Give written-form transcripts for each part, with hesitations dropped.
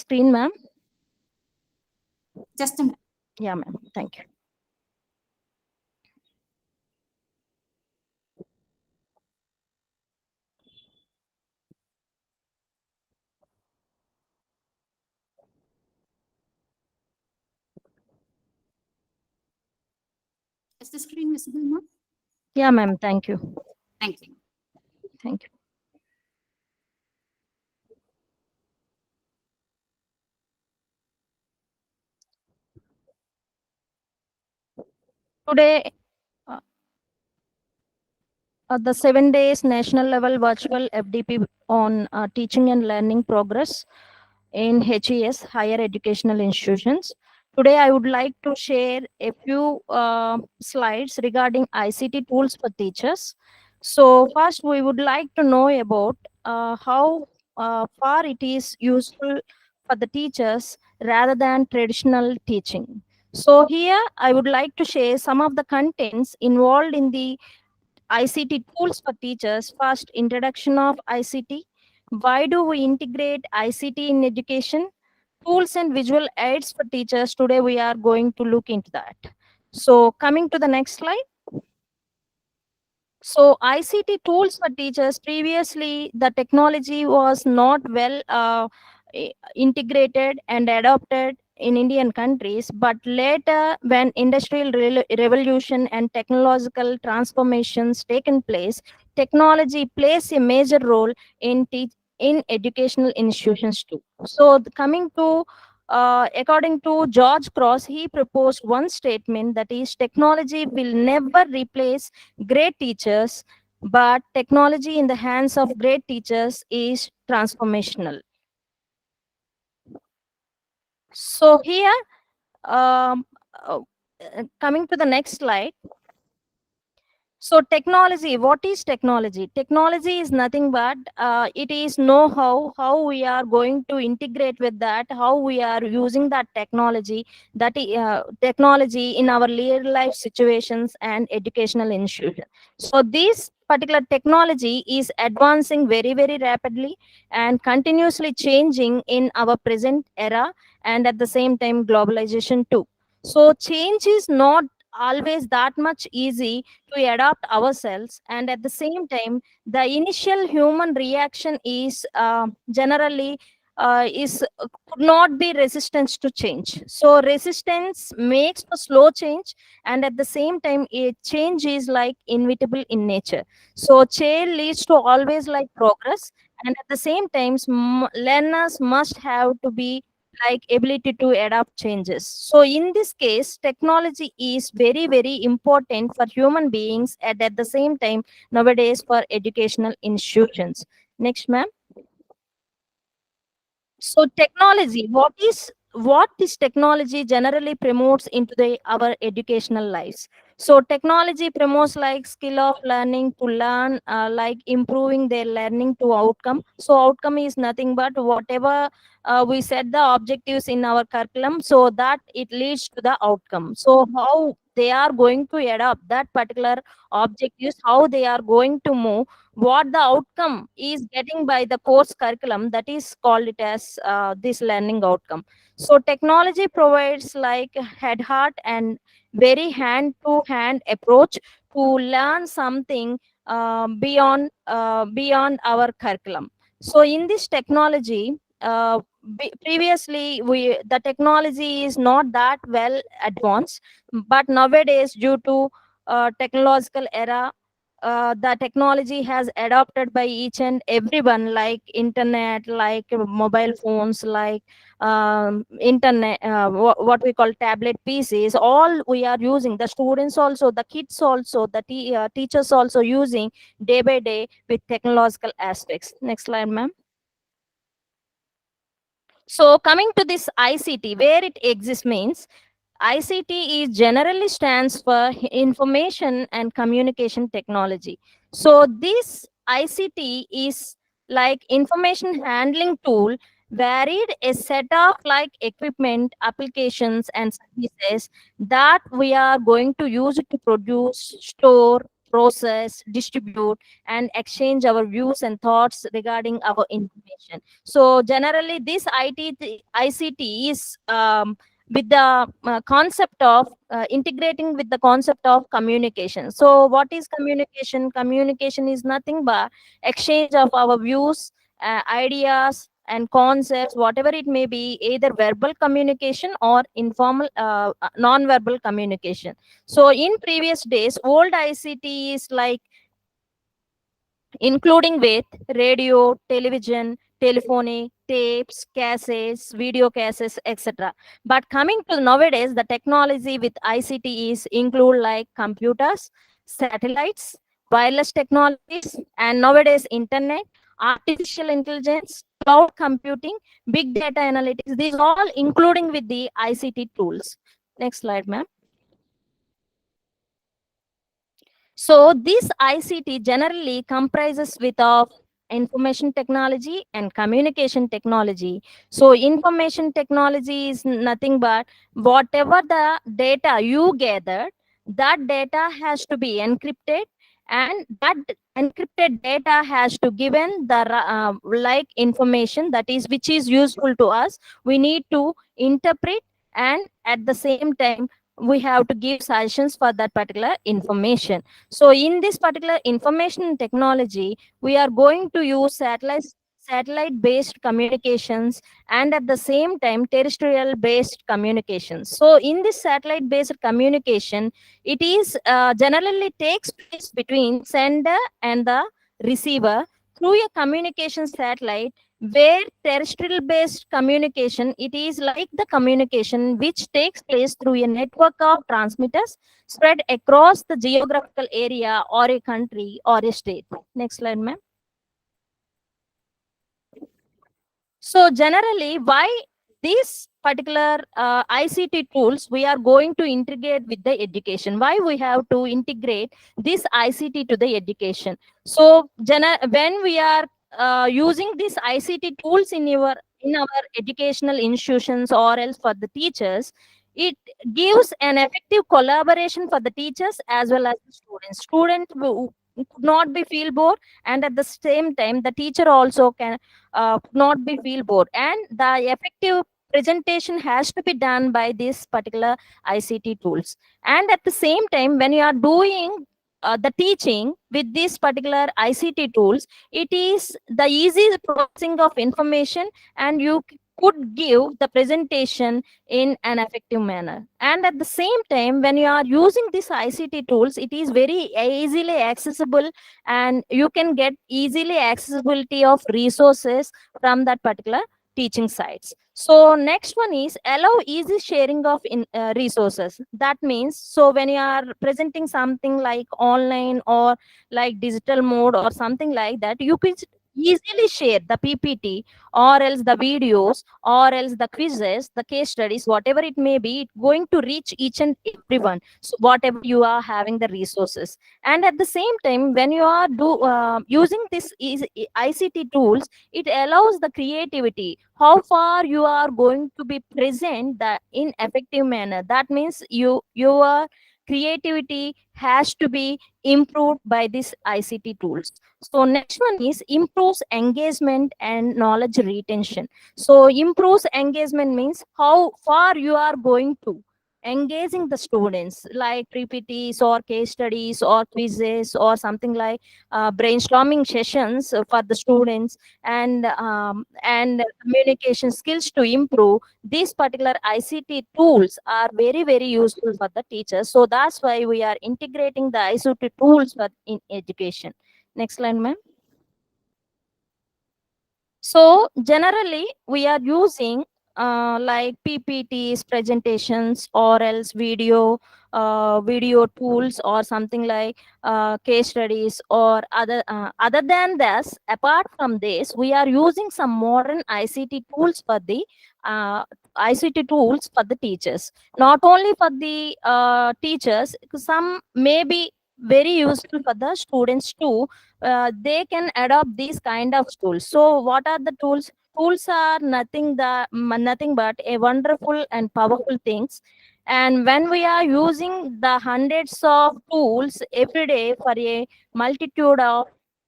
screen, ma'am? Just a minute. Yeah, ma'am. Thank you. Is the screen visible, ma'am? Yeah, ma'am. Thank you. Thank you. Thank you. Today, the 7 days national level virtual FDP on teaching and learning progress in HES, higher educational institutions. Today, I would like to share a few slides regarding ICT tools for teachers. So first, we would like to know about how far it is useful for the teachers rather than traditional teaching. So here, I would like to share some of the contents involved in the ICT tools for teachers. First, introduction of ICT. Why do we integrate ICT in education? Tools and visual aids for teachers. Today, we are going to look into that. So, coming to the next slide. So ICT tools for teachers, previously the technology was not well integrated and adopted in Indian countries, but later when industrial revolution and technological transformations taken place, technology plays a major role in in educational institutions too. So coming to according to George Cross, he proposed one statement, that is, technology will never replace great teachers, but technology in the hands of great teachers is transformational. So here, um, uh, coming to the next slide. So technology, what is technology? Technology is nothing but it is know-how, how we are going to integrate with that, how we are using that technology, technology in our real life situations and educational institutions. So this particular technology is advancing very, very rapidly and continuously changing in our present era, and at the same time globalization too. So change is not always that much easy to adapt ourselves, and at the same time the initial human reaction is generally could not be resistance to change. So resistance makes a slow change, and at the same time a change is like inevitable in nature. So change leads to always like progress, and at the same time learners must have to be like ability to adapt changes. So in this case, technology is very, very important for human beings, and at the same time nowadays for educational institutions. Next, ma'am. So technology, what this technology generally promotes into the our educational lives? So technology promotes like skill of learning to learn, like improving their learning to outcome. So outcome is nothing but whatever we set the objectives in our curriculum, so that it leads to the outcome. So how they are going to adopt that particular objectives, how they are going to move, what the outcome is getting by the course curriculum, that is called it as this learning outcome. So technology provides like head heart and very hand to hand approach to learn something beyond our curriculum. So in this technology, previously the technology is not that well advanced, but nowadays due to technological era, the technology has adopted by each and everyone, like internet, like mobile phones, like internet, what we call tablet PCs, all we are using, the students also, the kids also, the teachers also using day by day with technological aspects. Next slide, ma'am. So coming to this ICT, where it exists means ICT is generally stands for information and communication technology. So this ICT is like information handling tool, varied a set of like equipment, applications and services that we are going to use to produce, store, process, distribute, and exchange our views and thoughts regarding our information. So generally, this ICT is with the concept of integrating with the concept of communication. So what is communication? Communication is nothing but exchange of our views, ideas and concepts, whatever it may be, either verbal communication or informal non-verbal communication. So in previous days, old ICT is like including with radio, television, telephony, tapes, cassettes, video cassettes, etc. But coming to nowadays, the technology with ICT is include like computers, satellites, wireless technologies, and nowadays internet, artificial intelligence, cloud computing, big data analytics. These all including with the ICT tools. Next slide, ma'am. So this ICT generally comprises with of information technology and communication technology. So information technology is nothing but whatever the data you gathered, that data has to be encrypted, and that encrypted data has to given the like information that is which is useful to us. We need to interpret, and at the same time we have to give suggestions for that particular information. So in this particular information technology, we are going to use satellite based communications, and at the same time terrestrial based communications. So in this satellite based communication, it is generally takes place between sender and the receiver through a communication satellite, where terrestrial based communication, it is like the communication which takes place through a network of transmitters spread across the geographical area or a country or a state. Next slide, ma'am. So generally, why these particular ICT tools we are going to integrate with the education? Why we have to integrate this ICT to the education? So when we are using these ICT tools in our educational institutions or else for the teachers, it gives an effective collaboration for the teachers as well as the students. Students could not be feel bored, and at the same time the teacher also can could not be feel bored, and the effective presentation has to be done by this particular ICT tools. And at the same time, when you are doing the teaching with these particular ICT tools, it is the easy processing of information, and you could give the presentation in an effective manner. And at the same time, when you are using these ICT tools, it is very easily accessible, and you can get easily accessibility of resources from that particular teaching sites. So next one is allow easy sharing of resources. That means, so when you are presenting something like online or like digital mode or something like that, you could easily share the PPT or else the videos or else the quizzes, the case studies, whatever it may be, it's going to reach each and everyone. So whatever you are having the resources. And at the same time, when you are using this ICT tools, it allows the creativity, how far you are going to be present that in effective manner. That means your creativity has to be improved by this ICT tools. So next one is improves engagement and knowledge retention. So improves engagement means how far you are going to engaging the students, like PPTs or case studies or quizzes or something like brainstorming sessions for the students, and communication skills to improve. These particular ICT tools are very very useful for the teachers. So that's why we are integrating the ICT tools for in education. Next slide, ma'am. So generally, we are using like PPTs, presentations, or else video tools, or something like case studies, or other than this. Apart from this, we are using some modern ICT tools for the uh, ICT tools for the teachers. Not only for the teachers, some may be very useful for the students too. They can adopt these kind of tools. So what are the tools? Tools are nothing but a wonderful and powerful things, And when we are using the hundreds of tools every day for a multitude of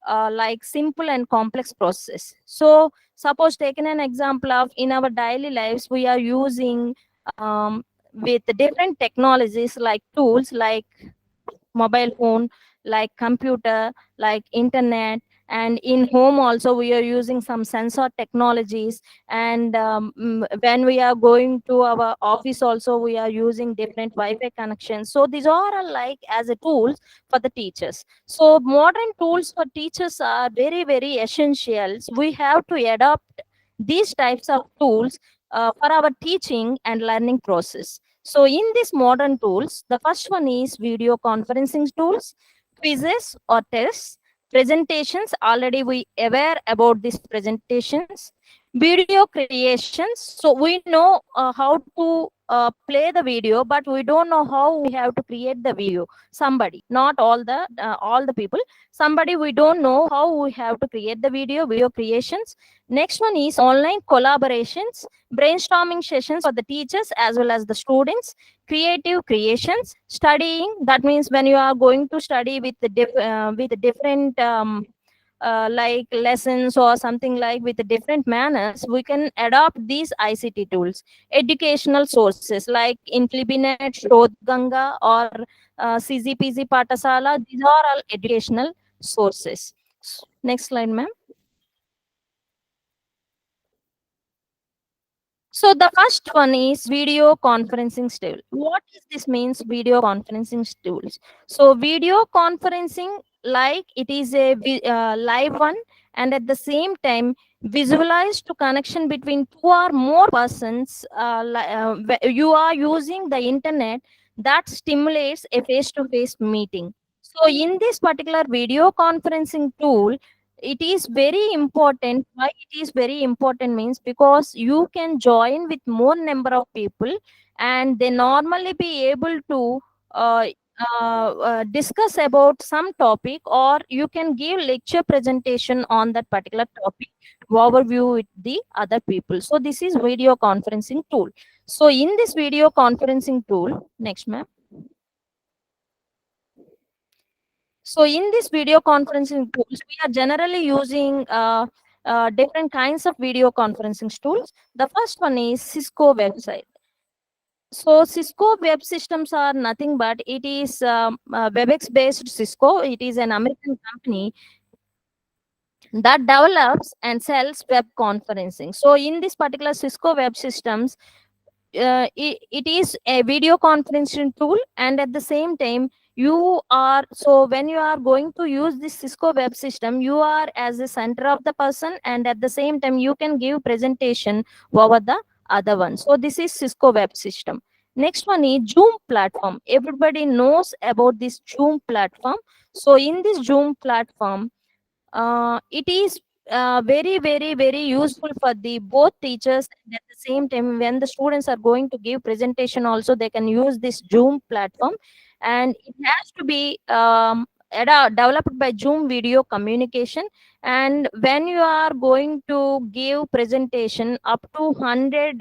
like simple and complex process. So suppose taking an example of in our daily lives, we are using with different technologies like tools like mobile phone, like computer, like internet, and in home also we are using some sensor technologies. And when we are going to our office also we are using different wi-fi connections. So these are all like as a tools for the teachers. So modern tools for teachers are very very essentials. We have to adopt these types of tools for our teaching and learning process. So in these modern tools, the first one is video conferencing tools, quizzes or tests, presentations. Already we aware about these presentations, video creations. So we know how to play the video, but we don't know how we have to create the video. Somebody, not all the people. Somebody we don't know how we have to create the video creations. Next one is online collaborations, brainstorming sessions for the teachers as well as the students, creative creations, studying. That means when you are going to study with with different like lessons or something like with different manners, we can adopt these ICT tools. Educational sources like Inflibinet, Ganga, or CZPZ Patasala. These are all educational sources. Next slide, ma'am. So the first one is video conferencing tool. What is this means video conferencing tools? So video conferencing like it is a live one, and at the same time visualize to connection between two or more persons. You are using the internet that stimulates a face-to-face meeting. So in this particular video conferencing tool, it is very important. Why it is very important means because you can join with more number of people, and they normally be able to uh, discuss about some topic, or you can give lecture presentation on that particular topic to overview with the other people. So this is video conferencing tool. So in this video conferencing tool, next ma'am. So in this video conferencing tools, we are generally using different kinds of video conferencing tools. The first one is Cisco website. So Cisco web systems are nothing but it is WebEx based Cisco. It is an American company that develops and sells web conferencing. So in this particular Cisco web systems, it is a video conferencing tool, and at the same time you are, so when you are going to use this Cisco web system, you are as the center of the person, and at the same time you can give presentation over the other one. So this is Cisco web system. Next one is Zoom platform. Everybody knows about this Zoom platform. So in this Zoom platform, it is very very very useful for the both teachers, and at the same time when the students are going to give presentation also they can use this Zoom platform. And it has to be developed by Zoom video communication. And when you are going to give presentation up to 100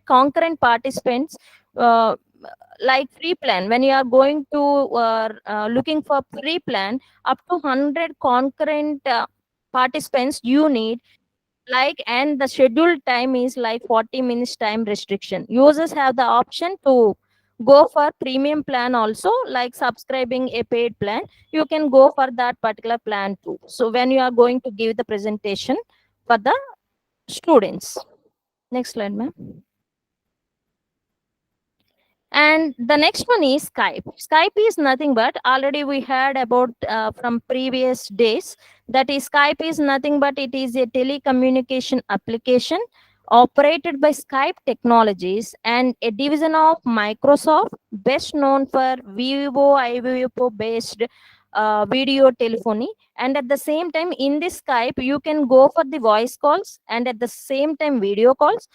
concurrent participants, uh, like free plan, when you are going to looking for free plan up to 100 concurrent participants you need, like, and the scheduled time is like 40 minutes time restriction. Users have the option to go for premium plan also, like subscribing a paid plan. You can go for that particular plan too. So when you are going to give the presentation for the students. Next slide, ma'am. And the next one is Skype. Skype is nothing but already we had about from previous days. That is Skype is nothing but it is a telecommunication application operated by Skype Technologies and a division of Microsoft, best known for Vivo IVO based video telephony. And at the same time in this Skype you can go for the voice calls and at the same time video calls.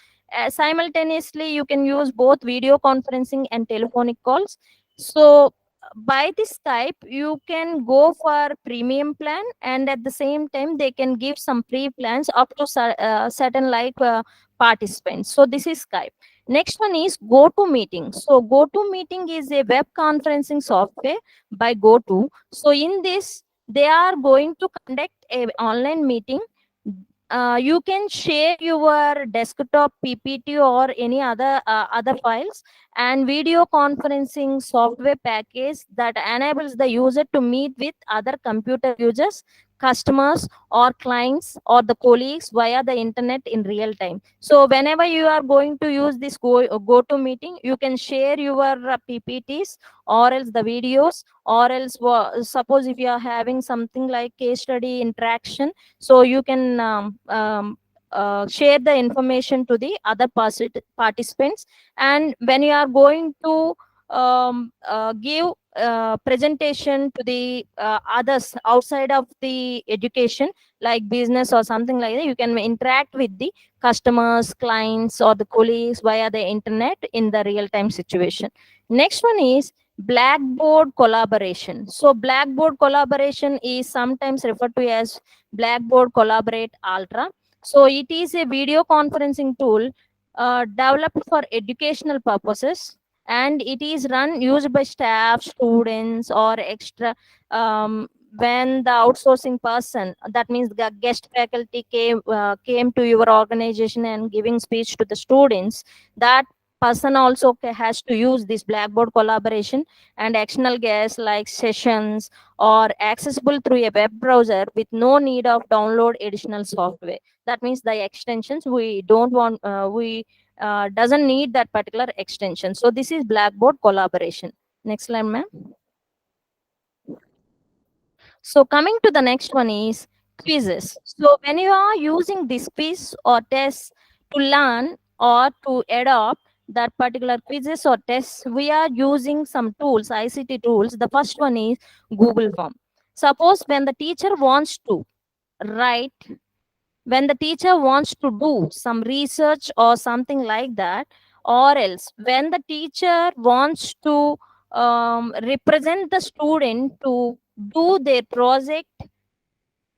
Simultaneously you can use both video conferencing and telephonic calls. So by this Skype, you can go for premium plan, and at the same time, they can give some free plans up to certain participants. So this is Skype. Next one is GoToMeeting. So GoToMeeting is a web conferencing software by GoTo. So in this, they are going to conduct a online meeting. You can share your desktop PPT or any other files, and video conferencing software package that enables the user to meet with other computer users, customers, or clients, or the colleagues via the internet in real time. So whenever you are going to use this go to meeting, you can share your PPTs or else the videos, or else suppose if you are having something like case study interaction, so you can share the information to the other participants. And when you are going to give presentation to the others outside of the education, like business or something like that, you can interact with the customers, clients, or the colleagues via the internet in the real time situation. Next one is Blackboard collaboration. So Blackboard collaboration is sometimes referred to as Blackboard Collaborate Ultra. So it is a video conferencing tool developed for educational purposes, and it is run used by staff, students, or extra. When the outsourcing person, that means the guest faculty, came to your organization and giving speech to the students, that person also has to use this Blackboard collaboration. And external guests like sessions or accessible through a web browser with no need of download additional software. That means the extensions we don't want, we doesn't need that particular extension. So this is Blackboard collaboration. Next slide, ma'am. So coming to the next one is quizzes. So when you are using this quiz or test to learn or to adopt that particular quizzes or tests, we are using some tools, ICT tools. The first one is Google Form. Suppose when the teacher wants to write, when the teacher wants to do some research or something like that, or else when the teacher wants to represent the student to do their project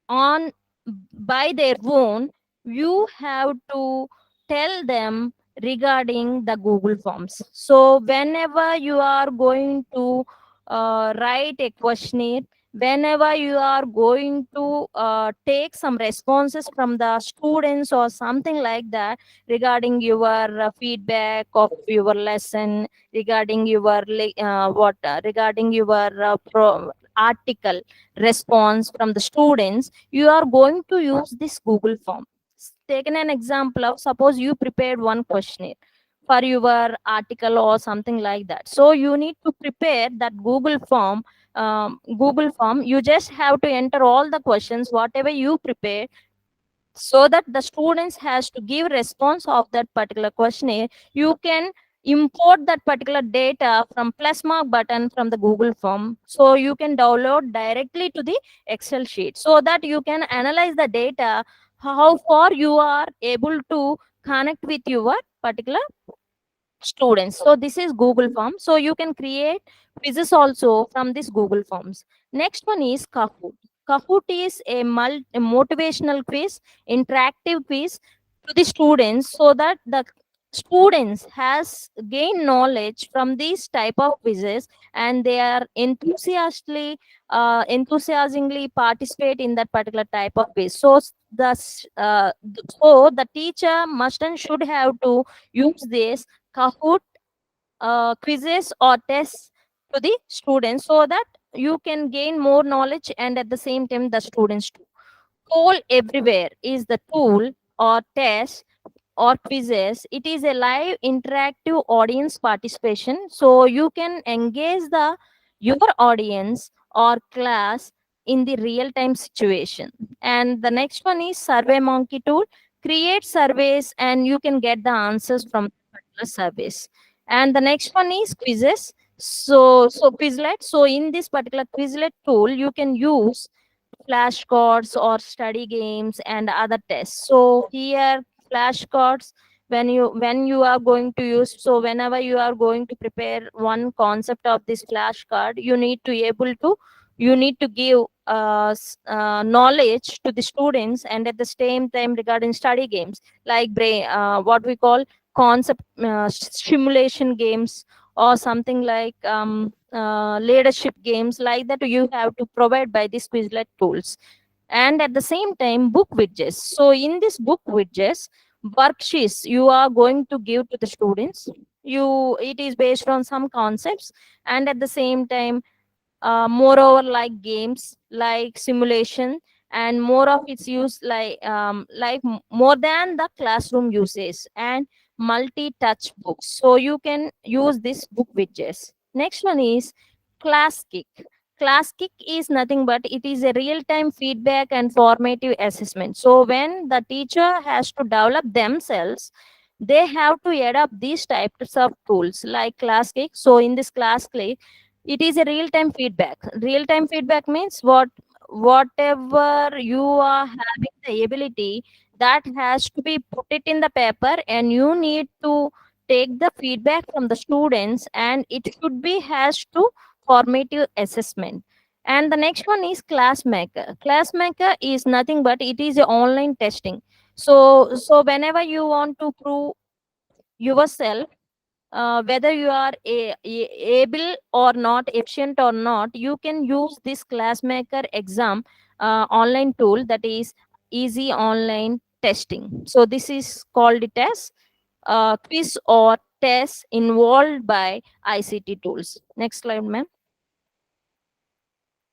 on by their own, you have to tell them regarding the Google Forms. So whenever you are going to write a questionnaire, whenever you are going to take some responses from the students or something like that regarding your feedback of your lesson, regarding your regarding your article response from the students, you are going to use this Google Form. Taken an example of, suppose you prepared one questionnaire for your article or something like that, so you need to prepare that Google Form. You just have to enter all the questions whatever you prepare, so that the students has to give response of that particular questionnaire. You can import that particular data from plus mark button from the Google Form, so you can download directly to the Excel sheet, so that you can analyze the data, how far you are able to connect with your particular students. So this is Google Form. So you can create quizzes also from this Google Forms. Next one is Kahoot. Kahoot is a motivational quiz, interactive quiz to the students, so that the students has gained knowledge from these type of quizzes, and they are enthusiastically participate in that particular type of quiz. So so the teacher must and should have to use this Kahoot quizzes or tests to the students, so that you can gain more knowledge, and at the same time the students too. Poll Everywhere is the tool or test or quizzes. It is a live interactive audience participation, so you can engage the your audience or class in the real time situation. And the next one is Survey Monkey tool. Create surveys and you can get the answers from particular surveys. And the next one is quizzes. So Quizlet. So in this particular Quizlet tool, you can use flashcards or study games and other tests. So here flashcards, when you are going to use, so whenever you are going to prepare one concept of this flashcard, you need to give knowledge to the students, and at the same time regarding study games like brain, what we call concept simulation games, or something like leadership games, like that you have to provide by these quizlet tools. And at the same time book widgets. So in this book widgets, worksheets you are going to give to the students, it is based on some concepts. And at the same time, moreover like games like simulation, and more of its use more than the classroom uses, and multi-touch books, so you can use this book widgets. Next one is class kick. Class kick is nothing but it is a real-time feedback and formative assessment. So when the teacher has to develop themselves, they have to adopt these types of tools like class kick. So in this class kick, it is a real time feedback. Real time feedback means whatever you are having the ability, that has to be put it in the paper, and you need to take the feedback from the students, and it should be has to formative assessment. And the next one is class maker. Class maker is nothing but it is a online testing. So whenever you want to prove yourself, whether you are able or not, efficient or not, you can use this classmaker exam online tool, that is easy online testing. So this is called it as quiz or test involved by ICT tools. Next slide, ma'am.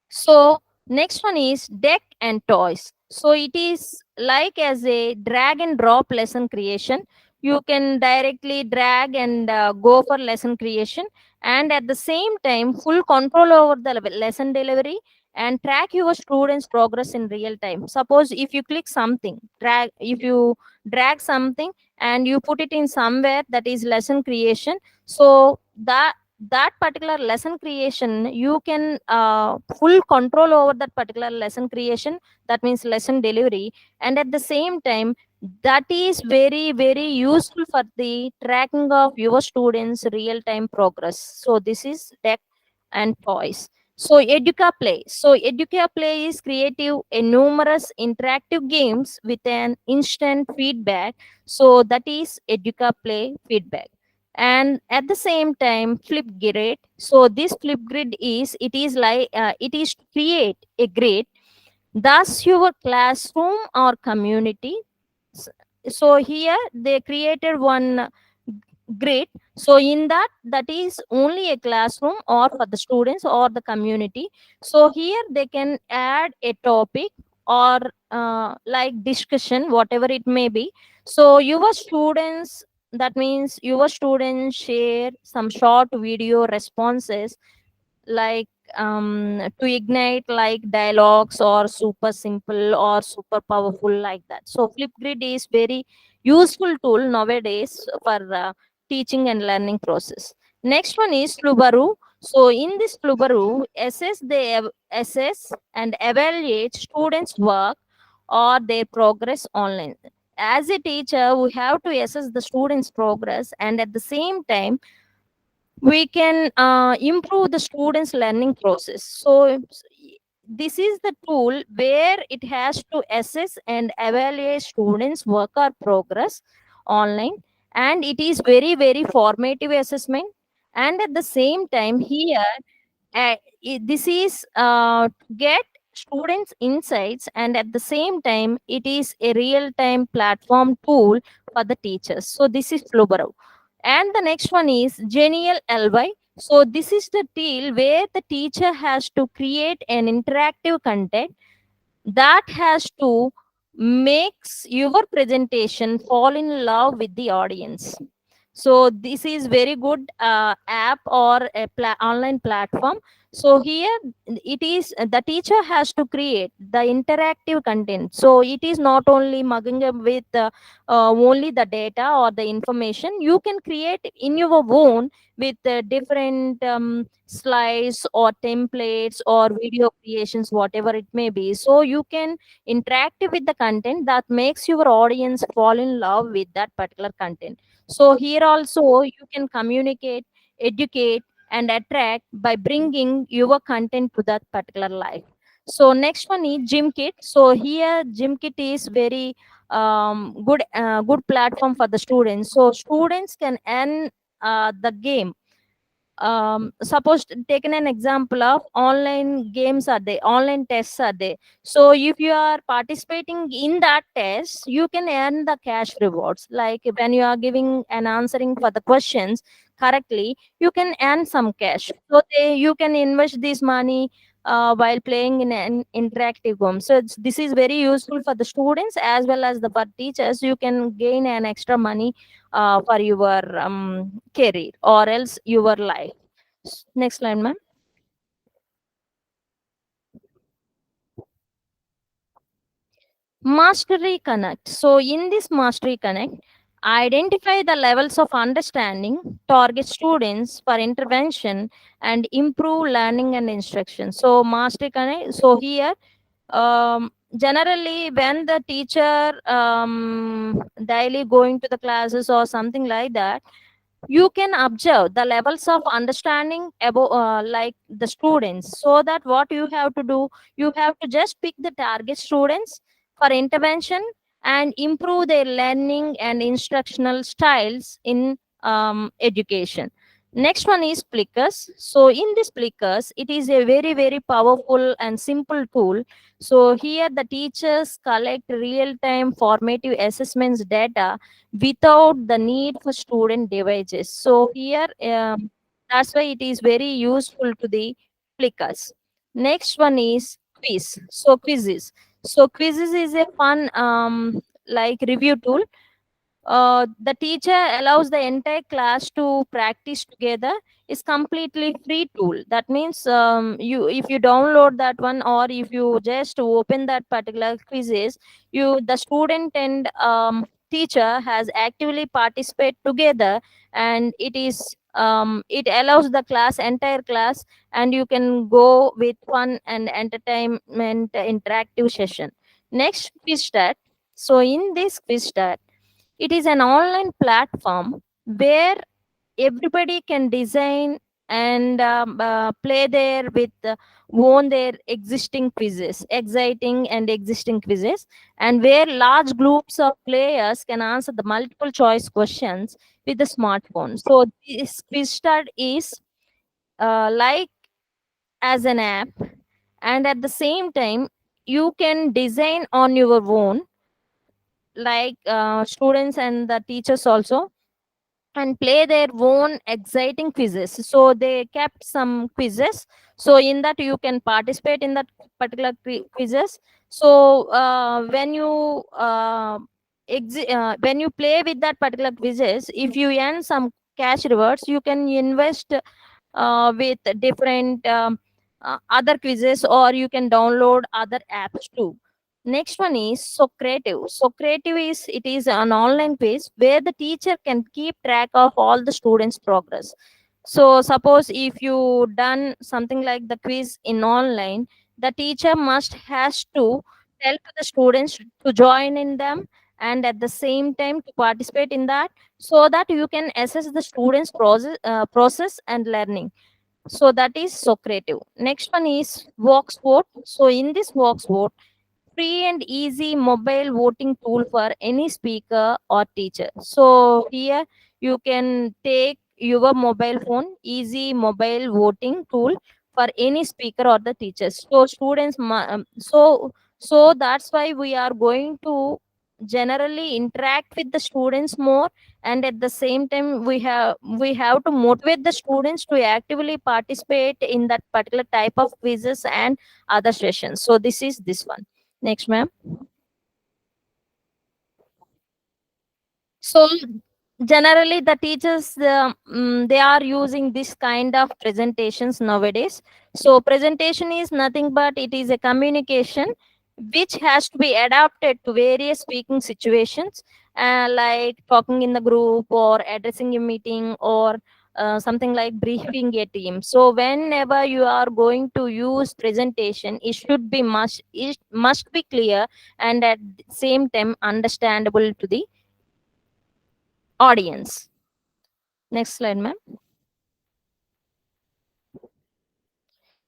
So next one is deck and toys. So it is like as a drag and drop lesson creation. You can directly drag and go for lesson creation, and at the same time full control over the lesson delivery, and track your students progress in real time. Suppose if you click something, if you drag something and you put it in somewhere, that is lesson creation. So that particular lesson creation, you can full control over that particular lesson creation, that means lesson delivery. And at the same time, that is very very useful for the tracking of your students real time progress. So this is deck and toys. So educa play. So educa play is creative and numerous interactive games with an instant feedback. So that is educa play feedback. And at the same time flip grid. So this flip grid is, it is like it is to create a grid, thus your classroom or community. S- so here they created one grid. So in that is only a classroom or for the students or the community. So here they can add a topic or like discussion, whatever it may be. So your students, that means your students share some short video responses, like to ignite like dialogues or super simple or super powerful, like that. So flipgrid is very useful tool nowadays for teaching and learning process. Next one is flubaru. So in this flubaru, assess and evaluate students work or their progress online. As a teacher, we have to assess the students progress, and at the same time we can improve the students learning process. So this is the tool where it has to assess and evaluate students work or progress online, and it is very very formative assessment. And at the same time here, this is to get students insights, and at the same time it is a real time platform tool for the teachers. So this is Flubaro. And the next one is Genial LY. So this is the tool where the teacher has to create an interactive content that has to makes your presentation fall in love with the audience. So this is very good app or a online platform. So here it is the teacher has to create the interactive content. So it is not only mugging up with only the data or the information. You can create in your own with different slides or templates or video creations, whatever it may be. So you can interact with the content that makes your audience fall in love with that particular content. So here also you can communicate, educate, and attract by bringing your content to that particular life. So next one is Gym Kit. So here Gym Kit is very good platform for the students. So students can earn the game. Suppose taken an example of online games are there, online tests are there. So if you are participating in that test, you can earn the cash rewards. Like when you are giving and answering for the questions correctly, you can earn some cash. So you can invest this money while playing in an interactive game. So this is very useful for the students as well as the for teachers. You can gain an extra money for your career or else your life. Next slide, ma'am. Mastery Connect. So in this Mastery Connect, identify the levels of understanding, target students for intervention, and improve learning and instruction. So Mastery Connect. So here, generally when the teacher daily going to the classes or something like that, you can observe the levels of understanding about like the students. So that what you have to do, you have to just pick the target students for intervention and improve their learning and instructional styles in education. Next one is Plickers. So in this Plickers, it is a very very powerful and simple tool. So here the teachers collect real time formative assessments data without the need for student devices. So here, that's why it is very useful to the Plickers. Next one is quiz. So quizzes. So quizzes is a fun like review tool. The teacher allows the entire class to practice together. Is completely free tool. That means you if you download that one or if you just open that particular quizzes, you the student and teacher has actively participate together, and it allows the class entire class, and you can go with fun and entertainment interactive session. Next, quiz stat. So in this quiz stat, it is an online platform where everybody can design and play there with own their existing quizzes, exciting and existing quizzes, and where large groups of players can answer the multiple choice questions with the smartphone. So this quiz start is like as an app, and at the same time you can design on your own, like students and the teachers also, and play their own exciting quizzes. So they kept some quizzes. So in that you can participate in that particular quizzes. So when you play with that particular quizzes, if you earn some cash rewards, you can invest with different other quizzes, or you can download other apps too. Next one is Socrative. Socrative is it is an online quiz where the teacher can keep track of all the students' progress. So suppose if you done something like the quiz in online, the teacher must has to tell to the students to join in them and at the same time to participate in that, so that you can assess the students' process and learning. So that is Socrative. Next one is Voxvote. So in this Voxvote, free and easy mobile voting tool for any speaker or teacher. So here you can take your mobile phone, easy mobile voting tool for any speaker or the teachers. So students, so that's why we are going to generally interact with the students more, and at the same time we have to motivate the students to actively participate in that particular type of quizzes and other sessions. So this is this one. Next, ma'am. So generally the teachers, they are using this kind of presentations nowadays. So presentation is nothing but it is a communication which has to be adapted to various speaking situations, like talking in the group or addressing a meeting or something like briefing a team. So whenever you are going to use presentation, it must be clear and at the same time understandable to the audience. Next slide, ma'am.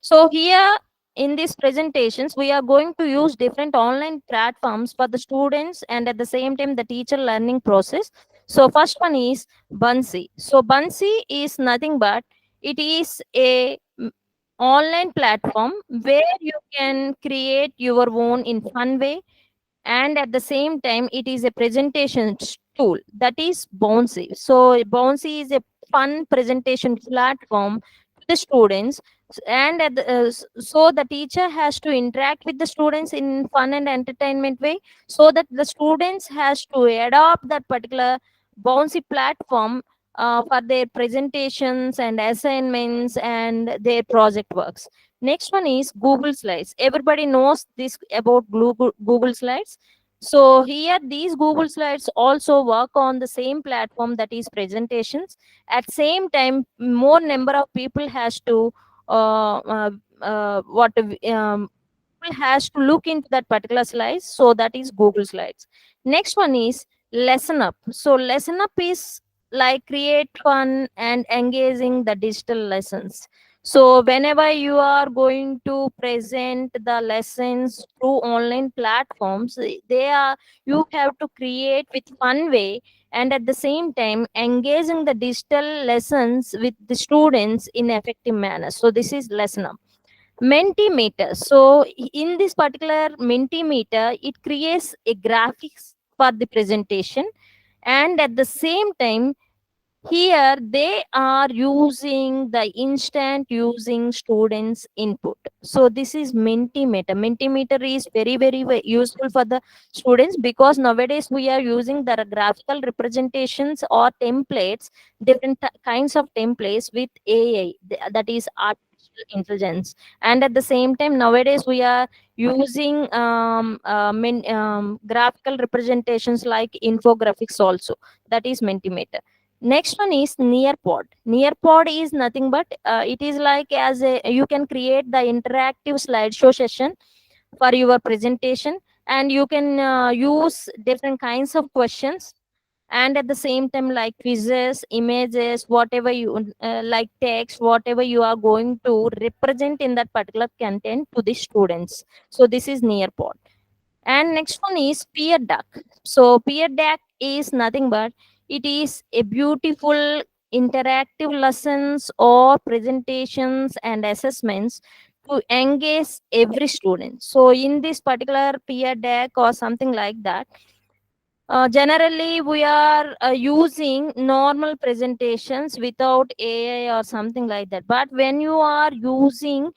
So here in these presentations, we are going to use different online platforms for the students and at the same time the teacher learning process. So first one is Bunsy. So Bunsy is nothing but it is a online platform where you can create your own in fun way, and at the same time it is a presentation tool, that is Bouncy. So Bouncy is a fun presentation platform to the students. And so the teacher has to interact with the students in fun and entertainment way, so that the students has to adopt that particular Bouncy platform for their presentations and assignments and their project works. Next one is Google Slides. Everybody knows this about Google Slides. So here these Google Slides also work on the same platform, that is presentations. At same time, more number of people has to uh, uh, what people has to look into that particular slides. So that is Google Slides. Next one is Lesson Up. So Lesson Up is like create fun and engaging the digital lessons. So whenever you are going to present the lessons through online platforms, they are, you have to create with fun way and at the same time engaging the digital lessons with the students in effective manner. So this is Lesson Up. Mentimeter. So in this particular Mentimeter, it creates a graphics for the presentation, and at the same time here they are using the instant using students input. So this is Mentimeter. Mentimeter is very useful for the students, because nowadays we are using the graphical representations or templates, different kinds of templates with AI, that is artificial intelligence. And at the same time nowadays we are using graphical representations like infographics also, that is Mentimeter. Next one is Nearpod. Nearpod is nothing but it is like as a, you can create the interactive slideshow session for your presentation, and you can use different kinds of questions, and at the same time like quizzes, images, whatever you like text, whatever you are going to represent in that particular content to the students. So this is Nearpod. And next one is Peer Duck. So Peer Duck is nothing but it is a beautiful interactive lessons or presentations and assessments to engage every student. So in this particular Peer Duck or something like that, generally, we are using normal presentations without AI or something like that. But when you are using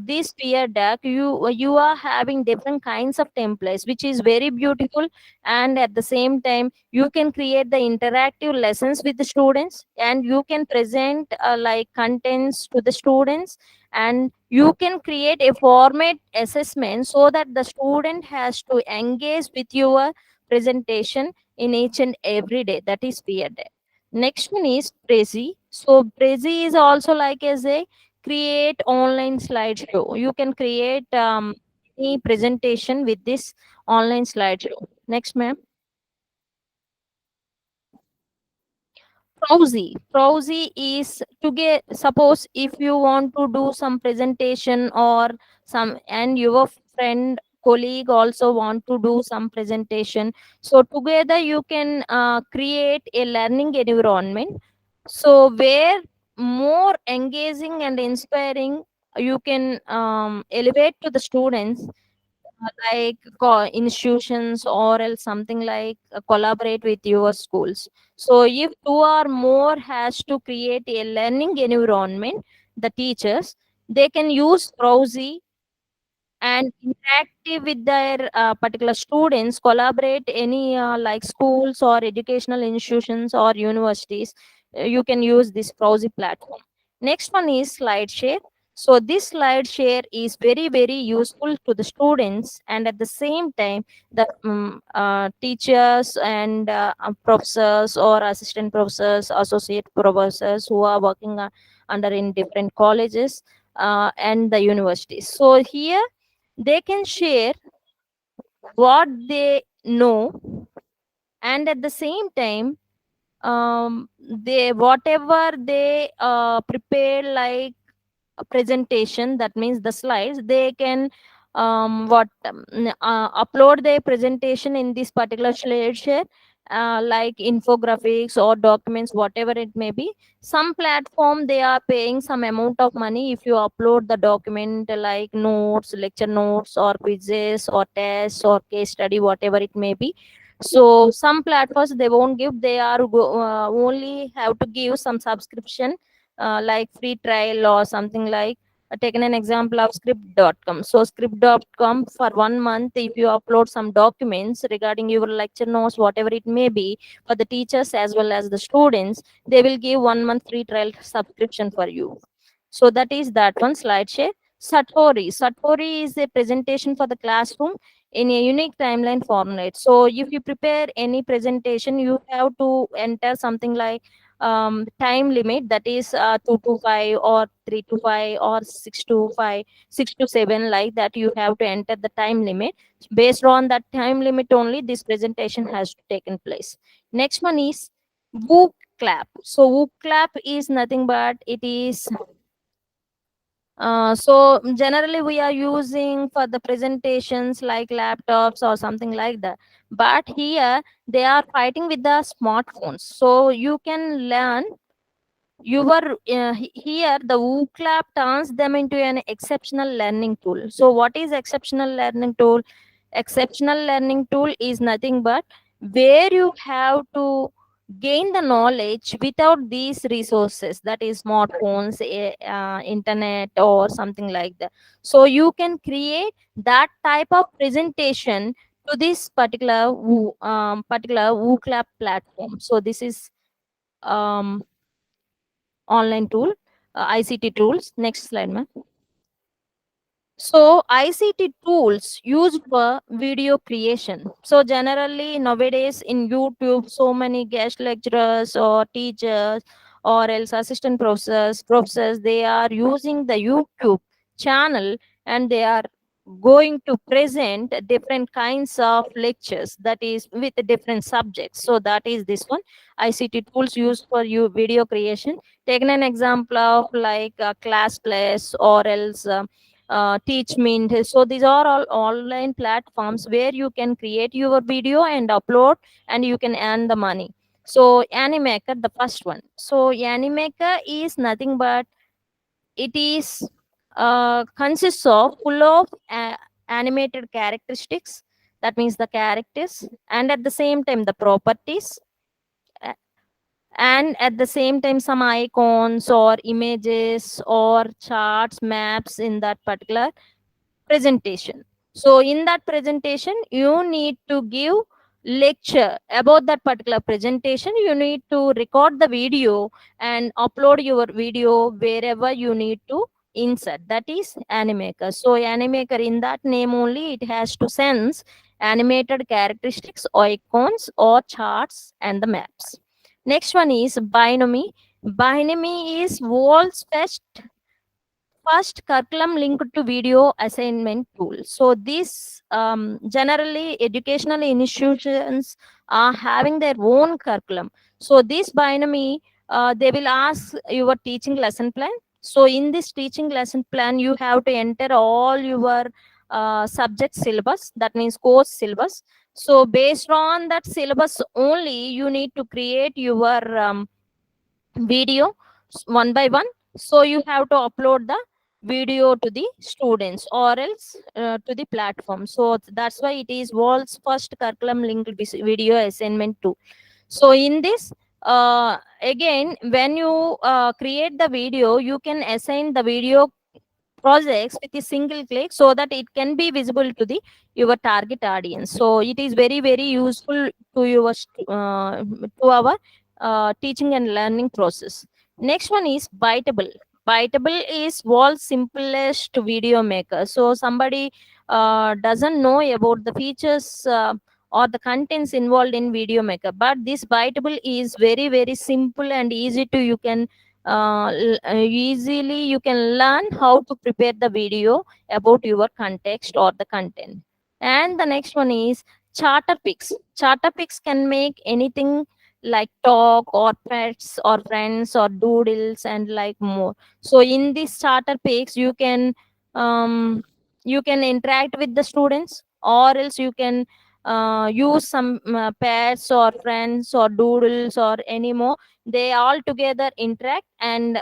this peer deck, you are having different kinds of templates, which is very beautiful. And at the same time, you can create the interactive lessons with the students, and you can present like contents to the students, and you can create a format assessment so that the student has to engage with your presentation in each and every day, that is peer day. Next one is Prezi. So Prezi is also like as a create online slideshow. You can create any presentation with this online slideshow. Next, ma'am. Prowsy is to get, suppose if you want to do some presentation or some, and your friend colleague also want to do some presentation, so together you can create a learning environment, so where more engaging and inspiring you can elevate to the students, like institutions or else something like collaborate with your schools. So if two or more has to create a learning environment, the teachers, they can use Prowsy and interactive with their particular students, collaborate any like schools or educational institutions or universities. You can use this Prowsy platform. Next one is SlideShare. So this SlideShare is very very useful to the students, and at the same time the teachers and professors or assistant professors, associate professors who are working under in different colleges and the universities. So here they can share what they know, and at the same time they whatever they prepare, like a presentation, that means the slides, they can upload their presentation in this particular share, like infographics or documents, whatever it may be. Some platform they are paying some amount of money if you upload the document, like notes, lecture notes, or quizzes or tests or case study, whatever it may be. So some platforms they won't give, they are only have to give some subscription, like free trial or something, like taken an example of script.com. So script.com, for 1 month if you upload some documents regarding your lecture notes, whatever it may be, for the teachers as well as the students, they will give 1 month free trial subscription for you. So that is that one. SlideShare. Satori is a presentation for the classroom in a unique timeline format. So if you prepare any presentation, you have to enter something like time limit, that is 2 to 5 or 3 to 5 or 6 to 5, 6 to 7, like that. You have to enter the time limit. Based on that time limit only this presentation has to taken place. Next one is Wook Clap. So Wook Clap is nothing but it is so generally we are using for the presentations like laptops or something like that. But here they are fighting with the smartphones. So you can learn your here the WooClap turns them into an exceptional learning tool. So what is exceptional learning tool? Exceptional learning tool is nothing but where you have to gain the knowledge without these resources, that is smartphones, internet or something like that. So you can create that type of presentation to this particular WooClap platform. So this is um, online tool, ICT tools. Next slide, ma'am. So ICT tools used for video creation. So generally nowadays in YouTube, so many guest lecturers or teachers or else assistant professors, they are using the YouTube channel, and they are going to present different kinds of lectures, that is with different subjects. So that is this one, ICT tools used for you video creation. Taken an example of like class plus or else teach mint. So these are all online platforms where you can create your video and upload, and you can earn the money. So Animaker, the first one. So Animaker is nothing but it is consists of full of animated characteristics, that means the characters, and at the same time the properties, a- and at the same time some icons or images or charts, maps in that particular presentation. So in that presentation you need to give lecture about that particular presentation. You need to record the video and upload your video wherever you need to insert, that is Animaker. So Animaker, in that name only, it has to sense animated characteristics, icons or charts and the maps. Next one is Binomy. Binomy is world's first curriculum linked to video assignment tool. So this generally educational institutions are having their own curriculum. So this Binomy, they will ask your teaching lesson plan. So in this teaching lesson plan you have to enter all your subject syllabus, that means course syllabus. So based on that syllabus only you need to create your video one by one. So you have to upload the video to the students or else to the platform. So that's why it is world's first curriculum linked video assignment tool. So in this again, when you create the video, you can assign the video projects with a single click, so that it can be visible to the your target audience. So it is very very useful to your to our teaching and learning process. Next one is Bytable. Bytable is world's simplest video maker. So somebody doesn't know about the features or the contents involved in video maker, but this Bytable is very very simple and easy to, you can easily you can learn how to prepare the video about your context or the content. And the next one is Charterpix. Charterpix can make anything like talk or pets or friends or doodles and like more. So in this Charterpix you can interact with the students, or else you can use some pets or friends or doodles or any more. They all together interact and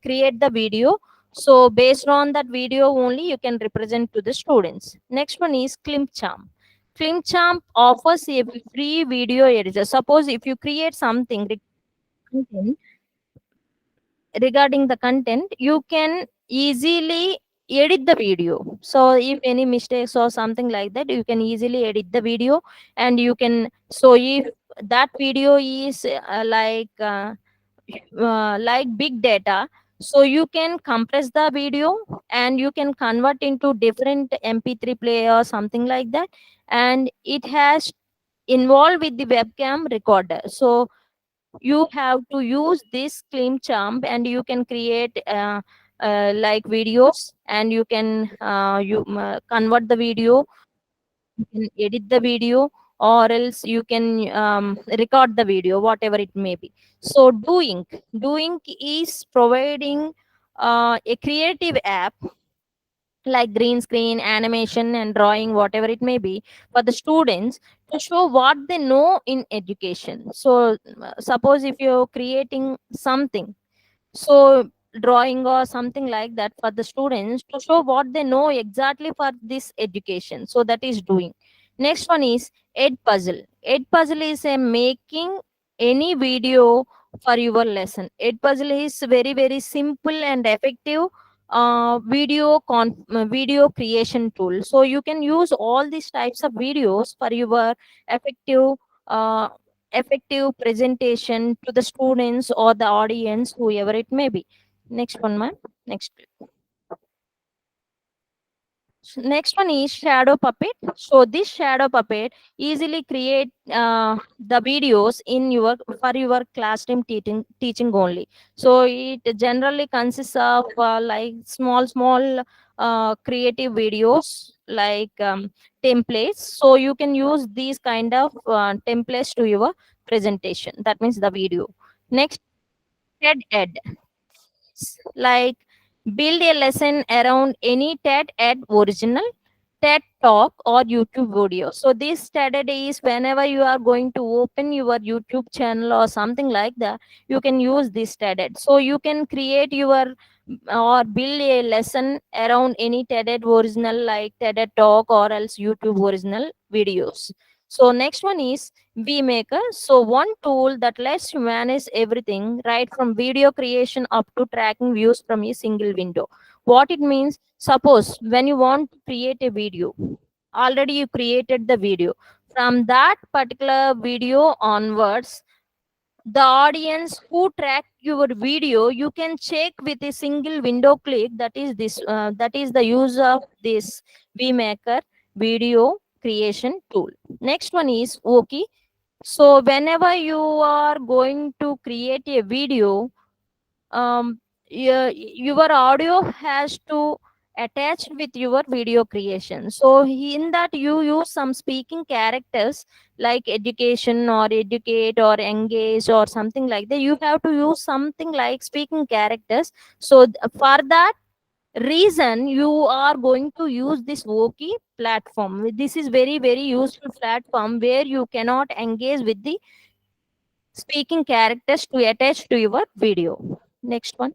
create the video. So based on that video only you can represent to the students. Next one is Clipchamp. Clipchamp offers a free video editor. Suppose if you create something content, regarding the content, you can easily edit the video. So if any mistakes or something like that, you can easily edit the video. And you can, so if that video is like big data, so you can compress the video and you can convert into different mp3 player or something like that. And it has involved with the webcam recorder. So you have to use this clean charm and you can create like videos, and you can convert the video, you can edit the video, or else you can record the video, whatever it may be. So doing is providing a creative app like green screen, animation, and drawing, whatever it may be, for the students to show what they know in education. So suppose if you're creating something, so drawing or something like that, for the students to show what they know exactly for this education, so that is doing. Next one is Ed Puzzle is a making any video for your lesson. Ed Puzzle is very very simple and effective video creation tool. So you can use all these types of videos for your effective uh, effective presentation to the students or the audience, whoever it may be. Next one, ma'am. Next. Next one is shadow puppet. So this shadow puppet easily create the videos in your for your classroom teaching only. So it generally consists of like small creative videos like templates. So you can use these kind of templates to your presentation. That means the video. Next, TED Ed, like build a lesson around any TED Ed original, TED Talk, or YouTube video. So this strategy is whenever you are going to open your YouTube channel or something like that, you can use this strategy. So you can create your or build a lesson around any TED Ed original like TED Talk or else YouTube original videos. So next one is VMaker. So one tool that lets you manage everything right from video creation up to tracking views from a single window. What it means, suppose when you want to create a video, already you created the video. From that particular video onwards, the audience who track your video, you can check with a single window click. That is this. That is the use of this VMaker video creation tool. Next one is OK. So whenever you are going to create a video, your audio has to attach with your video creation. So in that you use some speaking characters like education or educate or engage or something like that. You have to use something like speaking characters. So for that reason you are going to use this Woki platform. This is very very useful platform where you cannot engage with the speaking characters to attach to your video. Next one.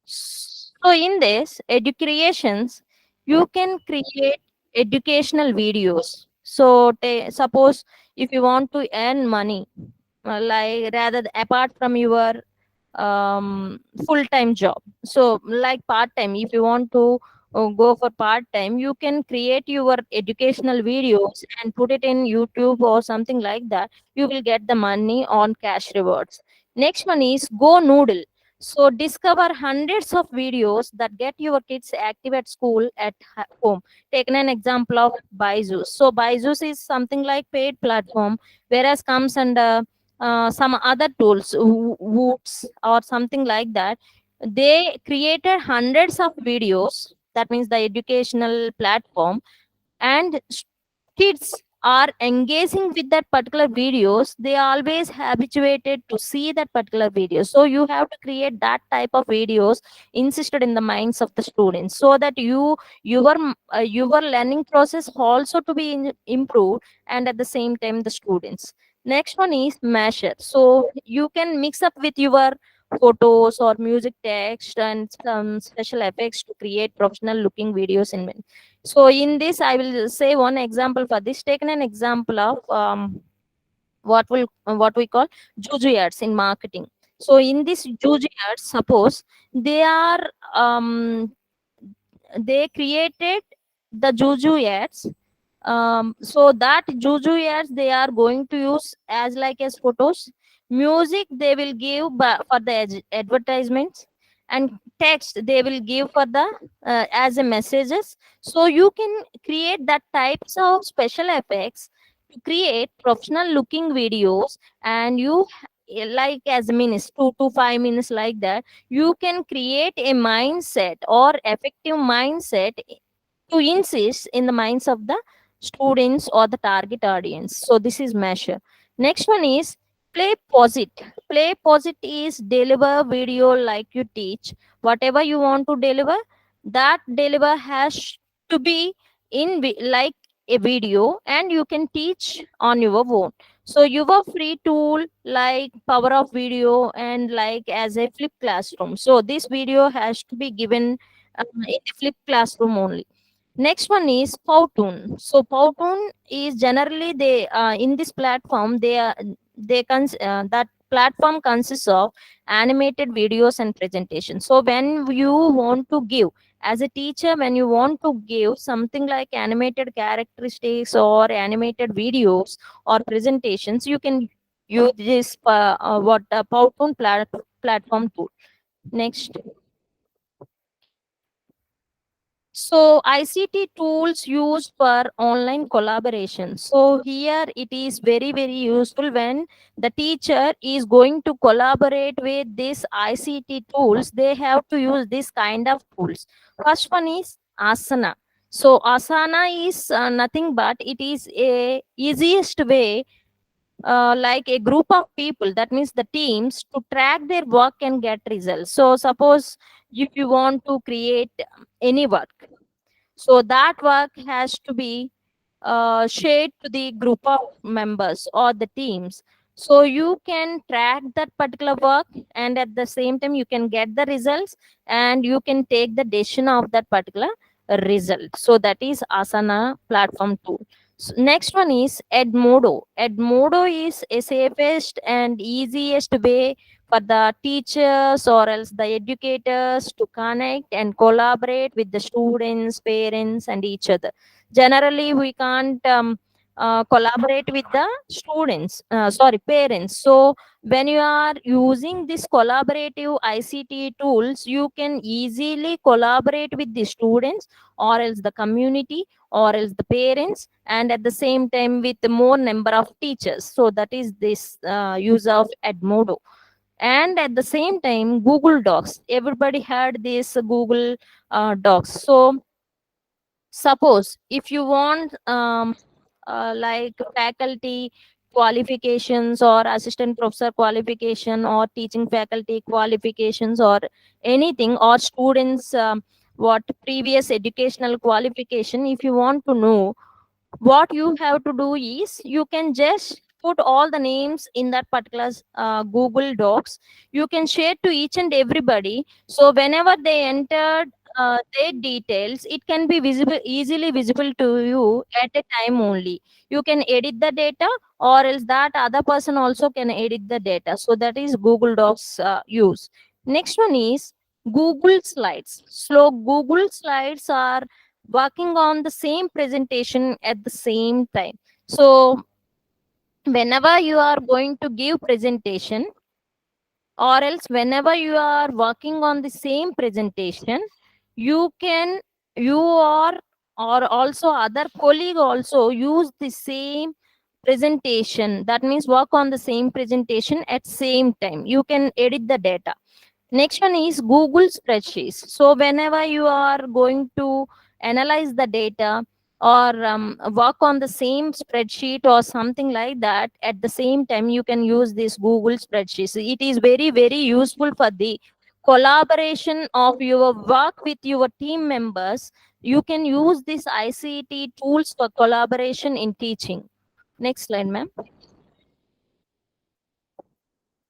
So in this educations, you can create educational videos. So suppose if you want to earn money, like rather apart from your full-time job. So like part-time, if you want to go for part-time, you can create your educational videos and put it in YouTube or something like that. You will get the money on cash rewards. Next one is Go Noodle. So discover hundreds of videos that get your kids active at school, at home. Taken an example of Byju's. So Byju's is something like paid platform, whereas comes under some other tools, Woots or something like that. They created hundreds of videos. That means the educational platform, and kids are engaging with that particular videos. They are always habituated to see that particular video. So you have to create that type of videos insisted in the minds of the students, so that your learning process also to be improved, and at the same time the students. Next one is Masher. So you can mix up with your photos or music, text, and some special effects to create professional looking videos in. So in this, I will say one example for this. Taken an example of what we call juju ads in marketing. So in this juju ads, suppose they are they created the juju ads. So that juju ads they are going to use as like as photos, music they will give for the advertisements, and text they will give for the as a messages. So you can create that types of special effects to create professional looking videos, and you like as minutes 2 to 5 minutes like that, you can create a mindset or effective mindset to insist in the minds of the students or the target audience. So this is measure. Next one is play posit. Play posit is deliver video like you teach. Whatever you want to deliver, that deliver has to be in like a video, and you can teach on your own. So your free tool like power of video and like as a flip classroom. So this video has to be given in the flip classroom only. Next one is Powtoon. So Powtoon is generally they in this platform that platform consists of animated videos and presentations. So when you want to give as a teacher, when you want to give something like animated characteristics or animated videos or presentations, you can use this Powtoon platform tool. Next. So ICT tools used for online collaboration. So here it is very, very useful when the teacher is going to collaborate with these ICT tools. They have to use this kind of tools. First one is Asana. So Asana is nothing but it is a easiest way, like a group of people, that means the teams, to track their work and get results. So suppose if you want to create any work, so that work has to be shared to the group of members or the teams. So you can track that particular work, and at the same time you can get the results, and you can take the decision of that particular result. So that is Asana platform tool. So next one is Edmodo. Edmodo is a safest and easiest way for the teachers or else the educators to connect and collaborate with the students, parents, and each other. Generally, we can't collaborate with the students, sorry, parents. So when you are using this collaborative ICT tools, you can easily collaborate with the students or else the community or else the parents, and at the same time with more number of teachers. So that is this use of Edmodo. And at the same time Google Docs, everybody had this Google Docs. So suppose if you want like faculty qualifications or assistant professor qualification or teaching faculty qualifications or anything, or students what previous educational qualification, if you want to know, what you have to do is you can just put all the names in that particular Google Docs. You can share to each and everybody. So whenever they entered their details, it can be visible, easily visible to you at a time only. You can edit the data, or else that other person also can edit the data. So that is Google Docs use. Next one is Google Slides. So Google Slides are working on the same presentation at the same time. So whenever you are going to give presentation, or else whenever you are working on the same presentation, you can, you or also other colleague also use the same presentation. That means work on the same presentation at same time. You can edit the data. Next one is Google Spreadsheets. So whenever you are going to analyze the data, or work on the same spreadsheet or something like that, at the same time you can use this Google Spreadsheets. It is very, very useful for the collaboration of your work with your team members. You can use this ICT tools for collaboration in teaching. Next slide, ma'am.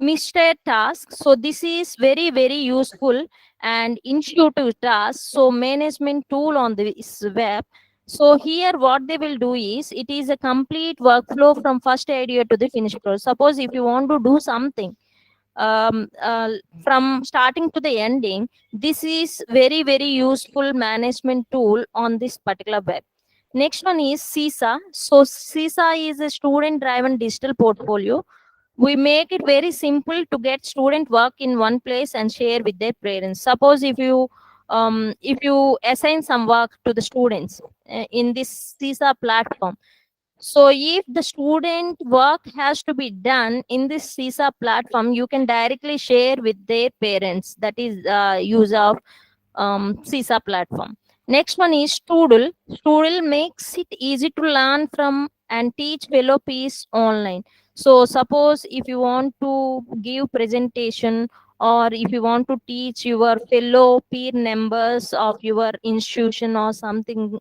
Mr. Task. So this is very, very useful and intuitive task. So management tool on this web. So here what they will do is, it is a complete workflow from first idea to the finished product. Suppose if you want to do something um, uh, from starting to the ending, this is very, very useful management tool on this particular web. Next one is CISA. So CISA is a student driven digital portfolio. We make it very simple to get student work in one place and share with their parents. Suppose if you assign some work to the students in this CISA platform, so if the student work has to be done in this CISA platform, you can directly share with their parents. That is use of CISA platform. Next one is Stoodle. Stoodle makes it easy to learn from and teach fellow peers online. So suppose if you want to give presentation, or if you want to teach your fellow peer members of your institution or something,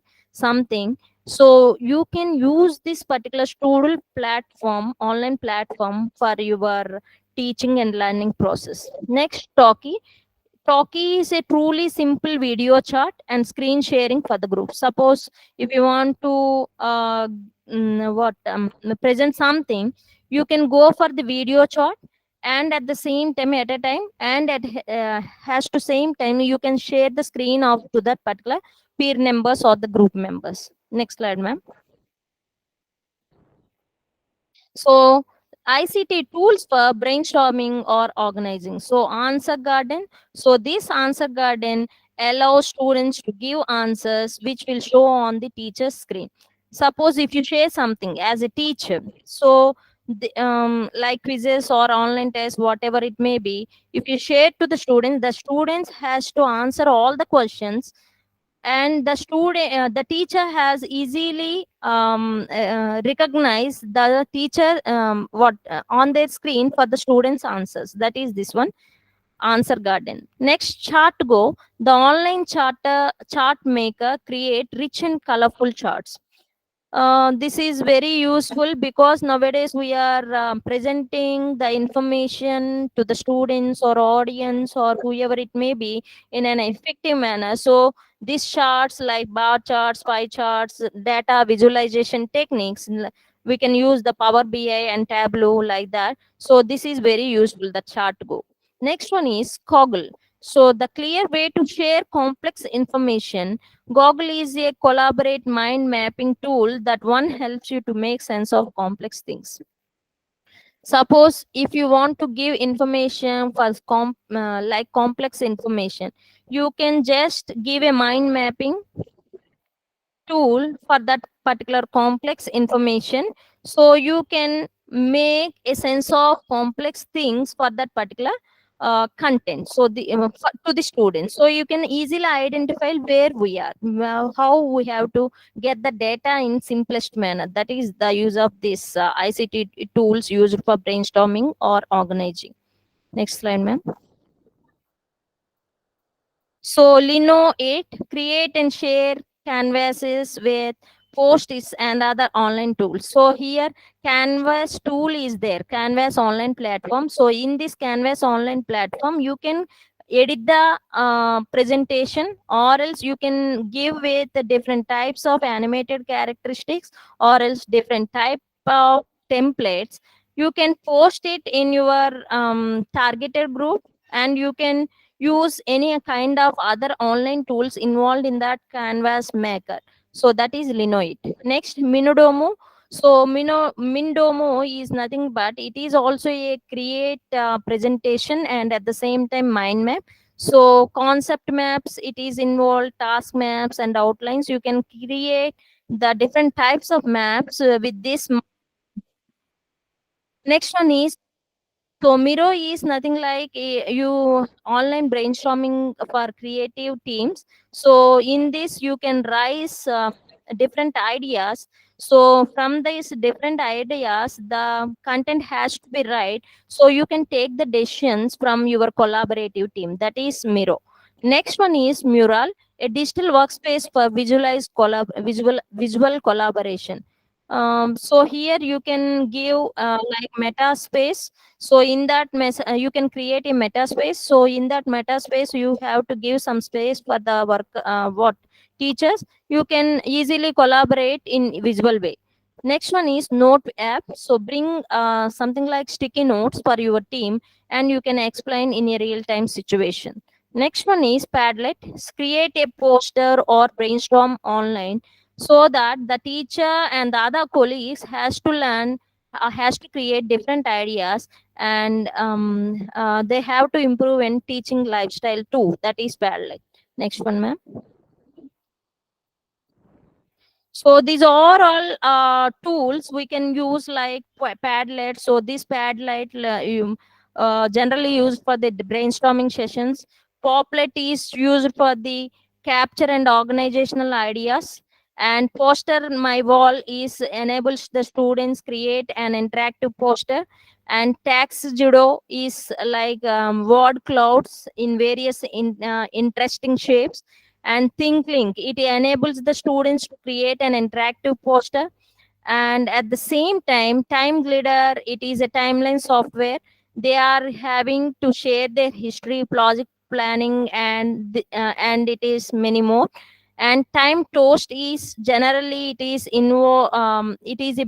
so you can use this particular Stoodle platform, online platform, for your teaching and learning process. Next, Talkie. Talkie is a truly simple video chat and screen sharing for the group. Suppose if you want to present something, you can go for the video chat, and at the same time, at a time, and at has to same time, you can share the screen of to that particular peer members or the group members. Next slide, ma'am. So ICT tools for brainstorming or organizing. So answer garden. So this answer garden allows students to give answers which will show on the teacher's screen. Suppose if you share something as a teacher, so like quizzes or online tests, whatever it may be, if you share to the students has to answer all the questions, and the teacher has easily recognized the teacher what on their screen for the students answers. That is this one, answer garden. Next, chart go. The online chart maker create rich and colorful charts. This is very useful because nowadays we are presenting the information to the students or audience or whoever it may be in an effective manner. So these charts like bar charts, pie charts, data visualization techniques, we can use the Power BI and Tableau like that. So this is very useful, the chart go. Next one is Coggle. So the clear way to share complex information. Google is a collaborate mind mapping tool that one helps you to make sense of complex things. Suppose if you want to give information for like complex information, you can just give a mind mapping tool for that particular complex information, so you can make a sense of complex things for that particular content, so to the students, so you can easily identify where we are, how we have to get the data in simplest manner. That is the use of this ICT tools used for brainstorming or organizing. Next slide, ma'am. So Lino 8, create and share canvases with post-its and other online tools. So here Canvas tool is there, Canvas online platform. So in this Canvas online platform, you can edit the presentation, or else you can give with the different types of animated characteristics, or else different type of templates. You can post it in your targeted group, and you can use any kind of other online tools involved in that canvas maker. So that is Linoit. Next, Minodomo. So Mindomo is nothing but it is also a create presentation and at the same time mind map. So concept maps, it is involved task maps and outlines. You can create the different types of maps with this. Next one is, so Miro is nothing like you online brainstorming for creative teams. So in this you can rise different ideas. So from these different ideas, the content has to be right. So you can take the decisions from your collaborative team. That is Miro. Next one is Mural, a digital workspace for visual collaboration. So here you can give like meta space. So in that you can create a meta space. So in that meta space you have to give some space for the work what teachers. You can easily collaborate in visual way. Next one is note app. So bring something like sticky notes for your team, and you can explain in a real time situation. Next one is padlet. Create a poster or brainstorm online, so that the teacher and the other colleagues has to learn, has to create different ideas, and they have to improve in teaching lifestyle too. That is padlet. Next one, ma'am. So these are all tools we can use like Padlet. So this Padlet generally used for the brainstorming sessions. Poplet is used for the capture and organizational ideas. And poster my wall is enables the students create an interactive poster. And tax judo is like word clouds in various interesting shapes. And think link, it enables the students to create an interactive poster. And at the same time, time glider, it is a timeline software. They are having to share their history, project planning, and it is many more. And time toast is generally it is a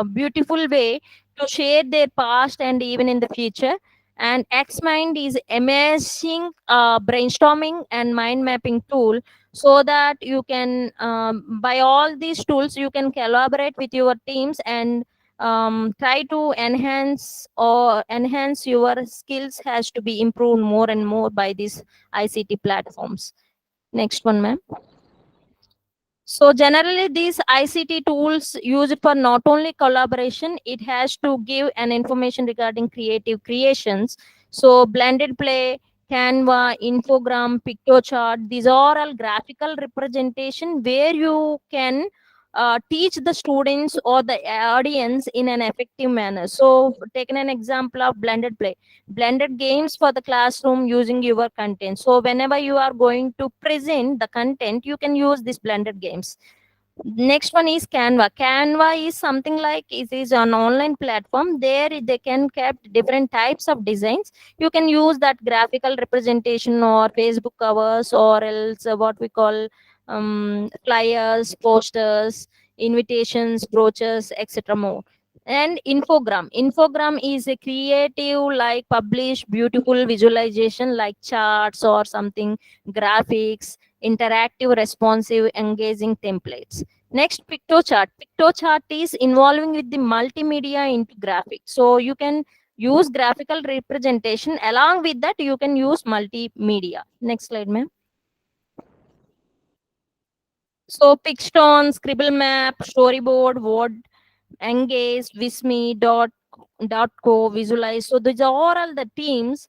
beautiful way to share their past and even in the future. And xmind is amazing brainstorming and mind mapping tool, so that you can by all these tools you can collaborate with your teams and try to enhance your skills has to be improved more and more by these ICT platforms. Next one, ma'am. So generally, these ICT tools used for not only collaboration, it has to give an information regarding creative creations. So blended play, Canva, Infogram, Pictochart, these are all graphical representation where you can teach the students or the audience in an effective manner. So taking an example of blended play, blended games for the classroom using your content. So whenever you are going to present the content, you can use these blended games. Next one is Canva. Canva is something like it is an online platform. There they can kept different types of designs. You can use that graphical representation or Facebook covers, or else what we call flyers, posters, invitations, brochures, etc. more. And infogram is a creative like publish beautiful visualization like charts or something, graphics, interactive, responsive, engaging templates. Next, Pictochart. Pictochart is involving with the multimedia into graphics. So you can use graphical representation. Along with that, you can use multimedia. Next slide, ma'am. So Pixton, Scribble Map, Storyboard, Word, Engage, Visme, dot co, Visualize. So these are all the themes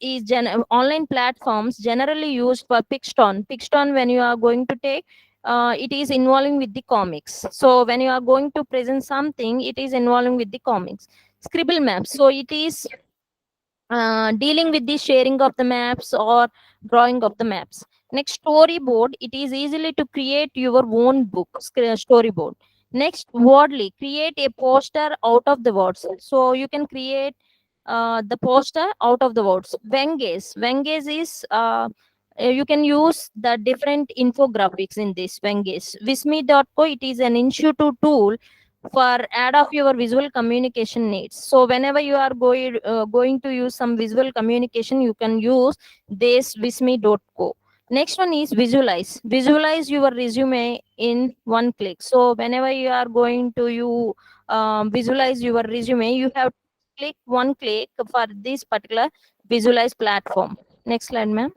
is online platforms generally used for Pixton. Pixton, when you are going to take, it is involving with the comics. So when you are going to present something, it is involving with the comics. Scribble Maps. So it is dealing with the sharing of the maps or drawing of the maps. Next, storyboard, it is easily to create your own book storyboard. Next, wordly, create a poster out of the words. So you can create the poster out of the words. Venges is you can use the different infographics in this Venges. Visme.co, it is an intuitive tool for add of your visual communication needs. So whenever you are going to use some visual communication, you can use this visme.co. Next one is visualize your resume in one click. So whenever you are going to visualize your resume, you have click one click for this particular visualize platform. Next slide, ma'am.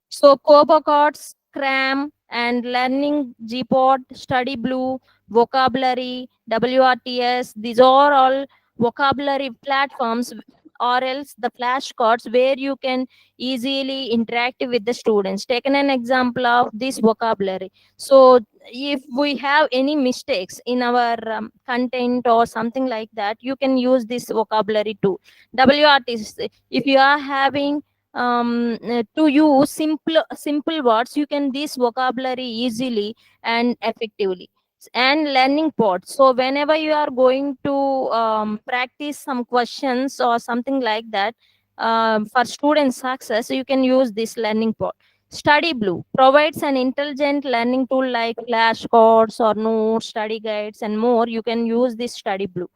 So Cobocots, Cram, and Learning Gpod, Study Blue, Vocabulary, WRTS, these are all vocabulary platforms, or else the flashcards where you can easily interact with the students. Taken an example of this vocabulary. So if we have any mistakes in our content or something like that, you can use this vocabulary too. WRTS, if you are having to use simple words, you can this vocabulary easily and effectively. And learning pods, so whenever you are going to practice some questions or something like that, for student success, you can use this learning pod. Study Blue provides an intelligent learning tool like flashcards or notes, study guides, and more. You can use this Study Blue.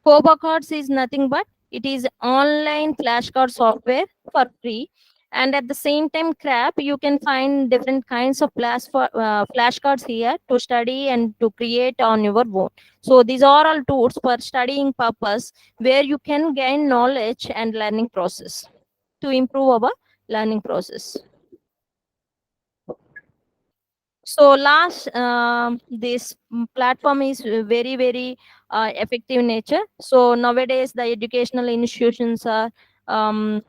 Cards is nothing but it is online flashcard software for free. And at the same time, Crap, you can find different kinds of flashcards here to study and to create on your own. So these are all tools for studying purpose where you can gain knowledge and learning process to improve our learning process. So last, this platform is very effective nature. So nowadays the educational institutions are um,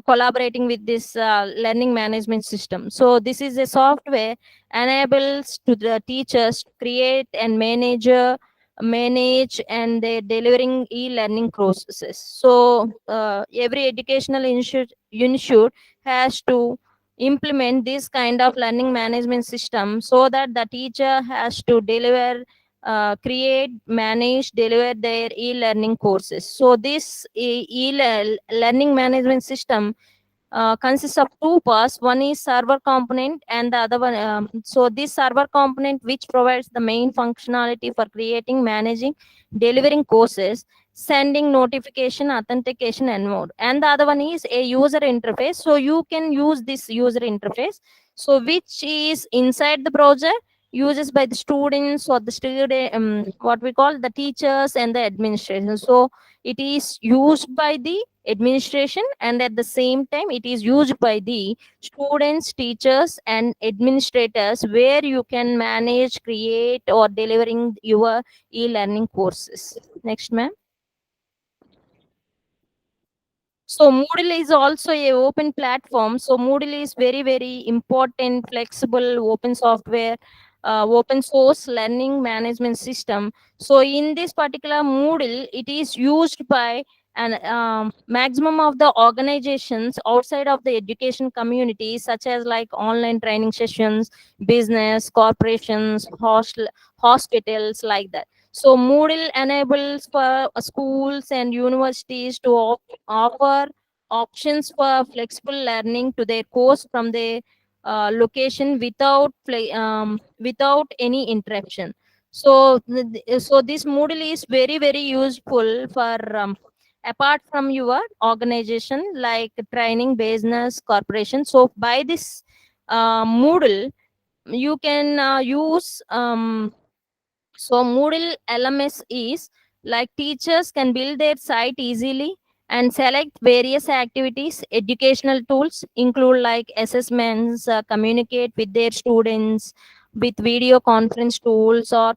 collaborating with this learning management system. So this is a software enables to the teachers to create and manage and they delivering e-learning processes. So every educational institute has to implement this kind of learning management system so that the teacher has to deliver, create, manage, deliver their e-learning courses. So this learning management system consists of two parts. One is server component and the other one. So this server component, which provides the main functionality for creating, managing, delivering courses, sending notification, authentication, and more. And the other one is a user interface. So you can use this user interface. So which is inside the browser, uses by the students or the student, what we call the teachers and the administration. So it is used by the administration, and at the same time it is used by the students, teachers, and administrators, where you can manage, create, or delivering your e-learning courses. Next, ma'am. So Moodle is also a open platform. So Moodle is very important, flexible, open software, open source learning management system. So in this particular Moodle, it is used by an maximum of the organizations outside of the education community, such as like online training sessions, business, corporations, hospitals, like that. So Moodle enables for schools and universities to offer options for flexible learning to their course from their location without any interruption. So so this Moodle is very useful for apart from your organization like training, business, corporation. So by this Moodle, you can use so Moodle LMS is like teachers can build their site easily and select various activities. Educational tools include like assessments, communicate with their students with video conference tools or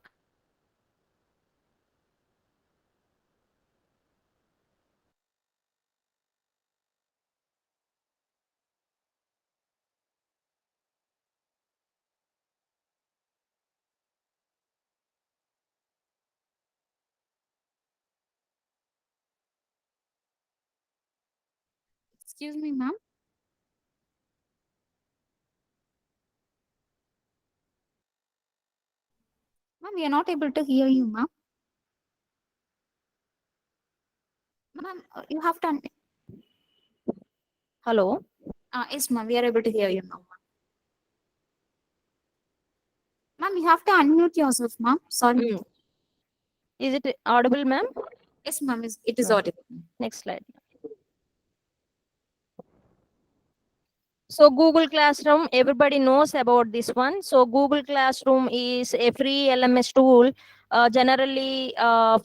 Excuse me, ma'am. Ma'am, we are not able to hear you, ma'am. Ma'am, you have to. Hello. Yes, ma'am. We are able to hear you now. Ma'am, you have to unmute yourself, ma'am. Sorry. Mm. Is it audible, ma'am? Yes, ma'am. It is No. audible. Next slide. So Google Classroom, everybody knows about this one. So Google Classroom is a free LMS tool, generally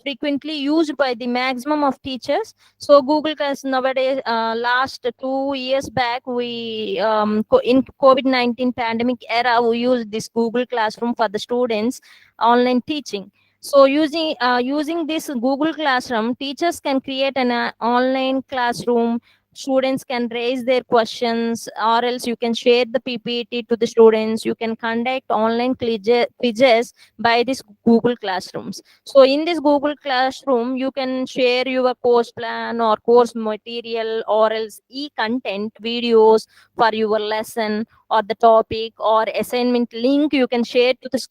frequently used by the maximum of teachers. So Google Class nowadays, last 2 years back, we in COVID-19 pandemic era, we used this Google Classroom for the students online teaching. So using this Google Classroom, teachers can create an online classroom. Students can raise their questions, or else you can share the ppt to the students. You can conduct online quizzes by this Google Classrooms. So in this Google Classroom, you can share your course plan or course material, or else e-content videos for your lesson or the topic or assignment link. You can share to the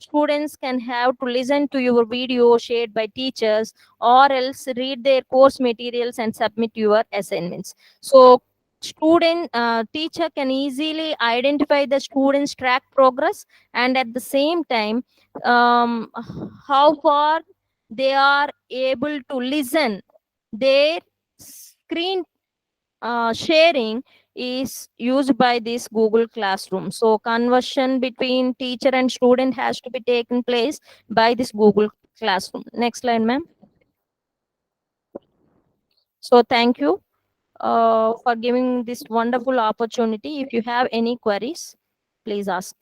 students can have to listen to your video shared by teachers, or else read their course materials and submit your assignments. So teacher can easily identify the students track progress, and at the same time, um, how far they are able to listen. Their screen sharing is used by this Google Classroom. So conversion between teacher and student has to be taken place by this Google Classroom. Next slide, ma'am. So thank you for giving this wonderful opportunity. If you have any queries, please ask.